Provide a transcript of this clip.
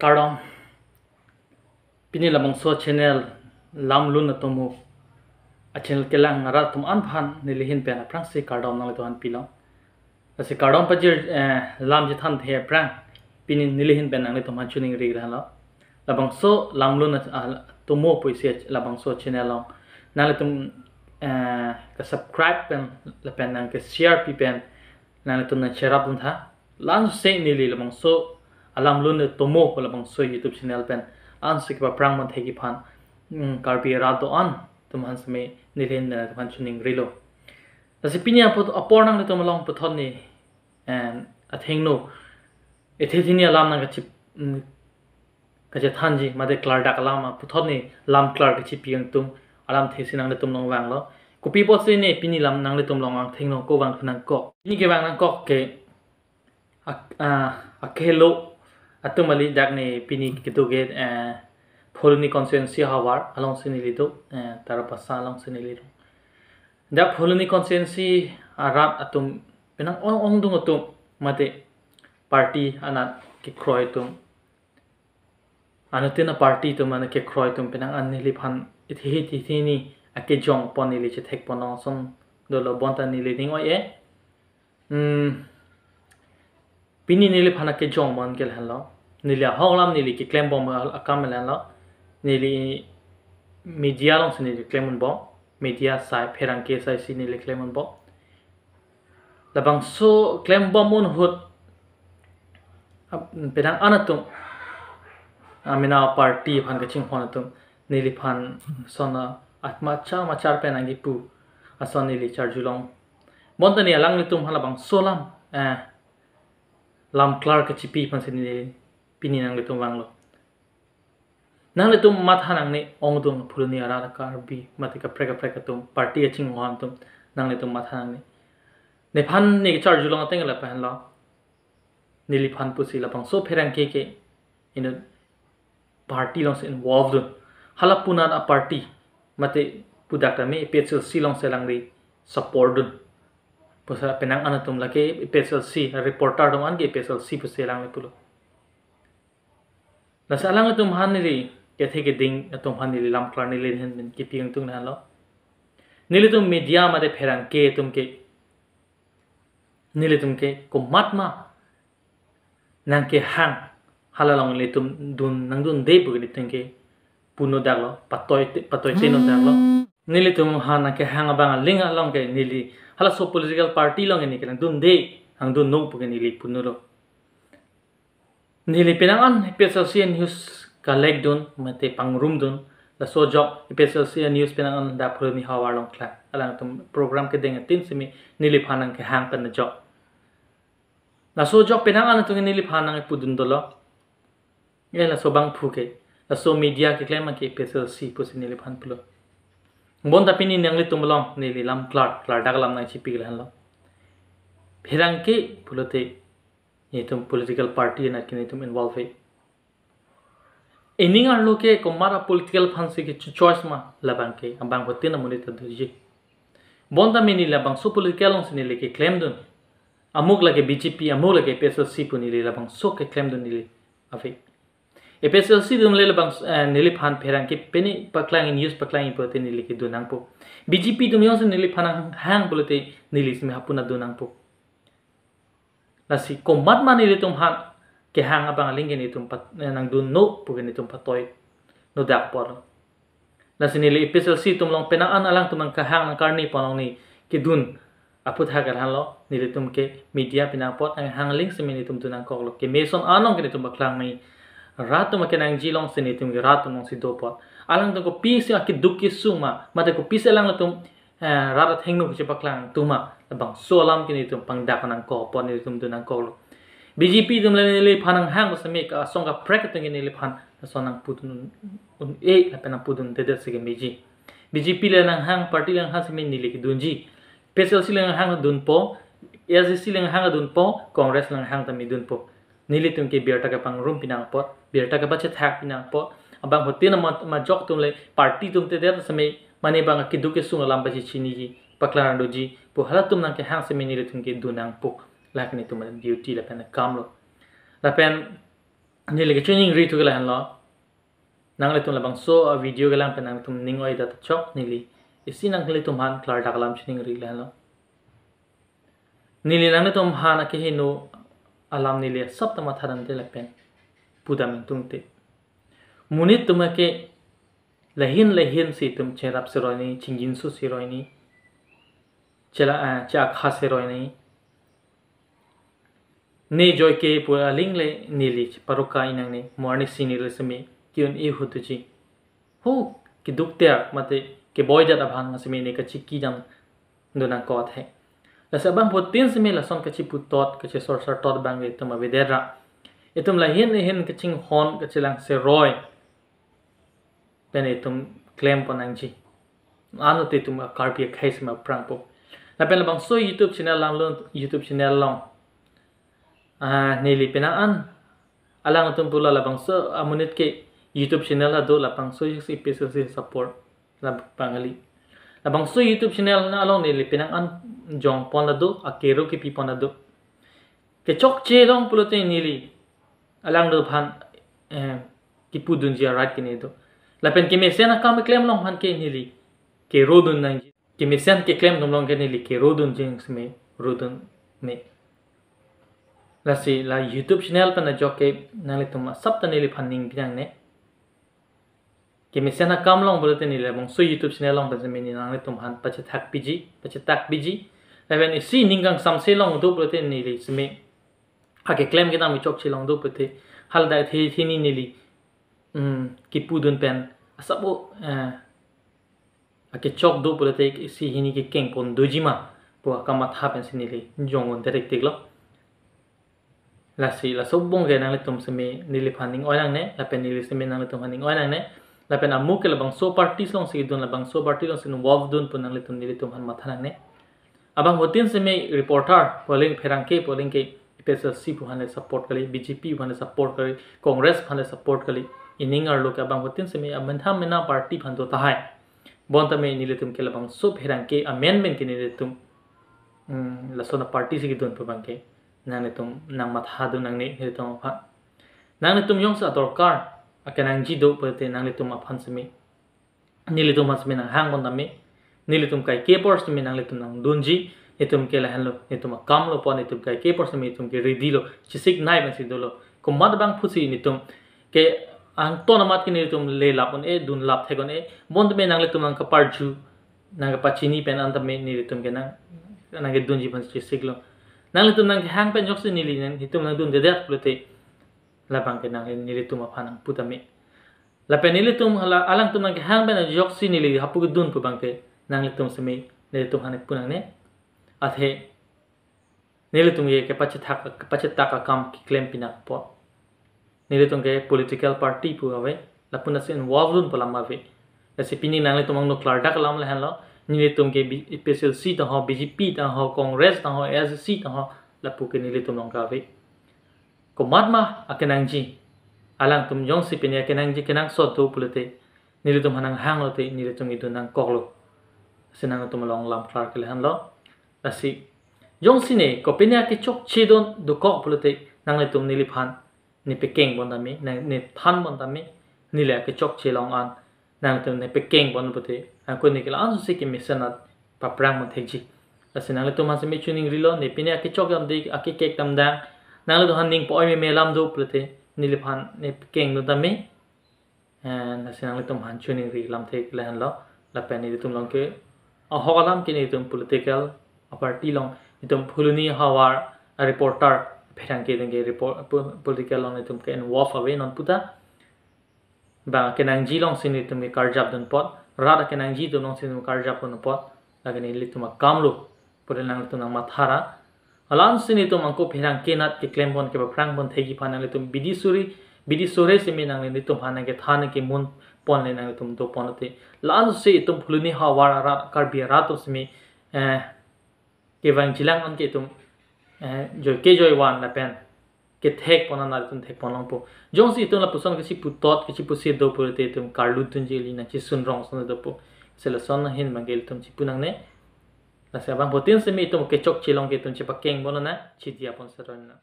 Kardom pini lamang so channel lam lun na tomu a channel kelang ngara tum anphan nilihin pe na prang se kardom nang to han pilo se kardom pajir lam je than the prang pini nilihin pe nang to man chuning ri la labang so lam lun tomu poise labang so channel long nang tum ka subscribe pen la pen nang ke share pi pen nang tum na share up tha lan se nili labang so alam lun tomu ko labang so YouTube channel pen an sik ba prang man thegi phan karpi ra do an tum han sme nilin na tum chuning rilo ta se pinya pot apor nang tum long pothon ni and a thing no ethethini alam nang ka chip ka je thanji made klar dak alam pothon ni lam klar ka chip piang tum alam thesi nang tum long wang lo kopi pot se ne pini lam nang tum long ang thing no ko wang phunang ko ni ke wang nang ko ke a kelo atumali dakne pini kituge Phuloni constituency hawar along sinilido tarapasa along sinilido da Phuloni constituency arat atum penang ong dung atum mate party anat ke kroi tum anatina party tum ana ke kroi tum penang anili phan ithi ni ake jong ponili che thek ponong som dolo bonta nili ding oi pini nili phana ke jong mon kel halo nili honglam nili ki claim bom akam la nili media long sini claim bom media sai pherang ke sai sini le claim bom labang so claim bom mun hut pedang anatum amina party phan kachinghon atum nili phan sona atma cha machar penangi pu ason nili charjulong montani alang litum halabang solam lam klar kepi phan sini pini nang litum wanglo nang litum matha nang ne ongdum Phuloni ara karbi matika preka tum party kachinghon tum nang litum matha nang ne phan ne charge long ateng la pan la nili phan pusi la pang so pherang ke in a party long involved halapuna a party mate pudakta me pechel silong selang ri support dun pusa penang anatum la ke pechel si reporter dong an ke pechel si puselang le pulo la salang tum han ni ke theke ding tum han ni lam klar ni len hen ke piang tung na lo nili tum media mate pherang ke tum ke nili tum ke ko matma nang ke hang halalong le tum dun nang dun de bu ni tung ke puno daglo patoi cheno daglo nili tum han ke hang abang linga long ke nili hala so political party long ni ke dun de hang dun no bu ke nili puno lo nili penangan PSLC news collect dun mate pangrum dun la so job PSLC news penangan da Phuloni hawar long kla alang tum program ke deng tin simi nili phanang ke hang kan job la so job penangan tung nili phanang pudun dolo la so bang phuke la so media ke claim ke PSLC pusi nili phan pulo bonda pini nangli tum long nili lam klar dagalam nang chipi lan lo phirang ke pulote tum political party na kini tum involve hai ening ar loke komara political phansi ke choice ma labang ke ambang hote na monita duje bonda mini labang so political on sini leke claim dun amuk lage BJP amuk lage PSLC puni le labang so ke claim dun nili afi PSLC dun le labang nili phan pherang ke peni paklang news paklang ipote nili ke dunang po BJP dun yon nili phanang hang bolote nili sme hapuna dunang po nasi komat mani litum han ke hang abang lingin itum pat nang dun no pugen itum patoy no dak por nasi nili PSLC tum long penaan alang tum ka hang nang karni ponong ni ke dun aput hagar han lo nili tum ke media pinang pot ang hang ling semin itum tunang kok lo ke meson anong ke itum baklang ni ratum ke nang jilong sen itum ke ratum nong si do pot alang tum ko pisi ak dukki suma mate ko pisi alang tum rarat hengno ke baklang tuma bang solam kini tum pangdak nang ko pon ni tum dunang ko BJP tum le phanang hang ko me ka songa prek tung ni le phan sonang putun la penang putun de sige meji BJP le nang hang party lang ha seme ni le ki dunji PSLC le hang dun po SJC le hang dun po Congress lang hang tami dun po nili tum ke bierta ka pang room pinang pot bierta ka bache thak pinang pot abang hotin ma jok tum le party tum te de seme mane bang ki duke sung lam bachi chini ji paklan doji po halatum nang ke hang se mini tum ke dunang puk lakni tum duty la pen kam lo la pen ni le ke chuning ri tu ke lan lo nang le tum la bang so a video ke lang pe nang tum ning oi da chok ni li isi nang le tum han klar dak lam chuning ri lan lo ni li nang le tum han a ke he no alam ni le sab ta ma tharam te la pen puda min tung te munit tum ke lahin si tum cherap se roi ni chingin su si roi ni chela cha kha se roi ni ne joy ke pura ling le nili paruka inang ne morning sini le semi kiun e hutu chi hu ki dukter mate ke boy dat abhan ngasemi ne ka chiki jam dona ko the la sabang potin semi la son ka chi putot ka chi sor sor tot bang le tuma vedera etum la hin kachinghon ka chilang se roy pen etum claim ponang chi anu te tum karpi khais ma prangpo la pen bang so youtube channel lang lo youtube channel long nili pena an alang tum pula la bang so amunit ke youtube channel la do la bang so si episode si support la pangali la bang so youtube channel na along nili pena an jong pon la do akero ke pi pon la do ke chok che long pulote nili alang do phan ki pudun ji right ke ne do la pen ke mesen akam claim long phan ke nili ke rodun nang ke mesen ke claim dom long ke nili ke rodun jing sme rodun me la si la youtube channel pa na joke nali tum sab ta nili phanning pinang ne ke mesen akam long pulote nili bang so youtube channel long pa se meni nang le tum han pa che thak piji pa che tak piji la pen si ningang sam se long do pulote nili sme ake claim ke tam chok chi long do pulote hal da thi ni nili ki pudun pen asabo ake chok do pulote si hini ke keng pon dojima po akamat ha pen sinili jongon direct tiklo la si la sobong ge nang le tum seme nili phaning oinang ne la pen nili seme nang le tum phaning oinang ne la pen amu ke la bang so parties long si don la bang so party long sin wov don pun nang le tum nili tum han mathanang ne abang hotin seme reporter polling pherang ke special si pu han le support kali bjp han le support kali congress han le support kali ining ar lok abang hotin seme amantha mena party phan do ta hai bon ta me nili tum ke la bang so pherang ke amendment ke nili tum la so na party si don pa bang ke nang le tum nang matha do nang ne he tum pha nang le tum yong sa dorkar akanang ji do pate nang le tum aphan seme nili tum has me nang hang bon ta me nili tum kai ke pors me nang le tum nang dunji etum ke la hanlo etum kam lo pon etum kai ke pors me etum ke ready lo chisik nai ma si do lo ko mad bang phusi ni tum ke ang to na mat ke ni tum le lapon e dun lap thegon e bond me nang le tum nang ka parju nang ka pachini pen an ta me ni tum ke nang ke dunji ban chisik lo nang le tum nang hang pen jok se ni li nang hitum nang dun de dat plote la bang ke nang ni le tum aphan puta me la pen ni le tum hala alang tum nang hang pen jok si ni li hapu dun pu bang ke nang le tum se me le tum hanek punang ne athe nile tum ye ke pache tak kam ki claim pinak po nile tum ke political party pu ave la puna se involved un polam ave ase pini nang le tum no klar dak lam le han lo nile tum ke special seat ta ho bjp ta ho congress ta ho sc ta ho la pu ke nile tum ka ave ko matma akenang ji alang tum jong si pini akenang ji kenang so to pulete nile tum hanang hang lo te nile tum idun nang koklo senang tum long lam klar ke le han lo asi jong sine ko penia ke chok chedon do ko pulate nang le tum nili phan ni pekeng bon dami ni phan bon dami ni le ke chok che long an nang tum ne pekeng bon pute an ko ni ke an se ke misanat pa prang mon theji asi nang le tum han se me chuning rilo ni penia ke chok dam de ake kek tam dang nang le do han ning po me lam do pulate nili phan ni pekeng do dami and asi nang le tum han chuning ri lam thek le han lo la pen ni tum long ke a hogalam ke ni tum political party long itum Phuloni hawar reporter pherang ke denge report political long itum ke involve away non puta ba kenang ji long sin itum ke karjap don pot rada kenang ji don long sin karjap don pot lagani litum kamlo purenang itum mathara alan sin itum angko pherang ke nat ke claim bon ke prang bon thegi phanang itum bidi sore se minang itum phanang ke thane ke mun pon le nang itum do ponate lan se itum Phuloni hawar ra karbi rato se mi ke wang chilang on ke tum joy wan la pen ke thek pona na tum thek ponong po jong si tum la puson ke si putot ke si pusi do po te tum karlu tun jeli na chi sun rong son do po sela son na hin mangel tum chi punang ne la sa bang potin se mi tum ke chok chilong ke tum chi pa keng bona na chi dia pon sa ron na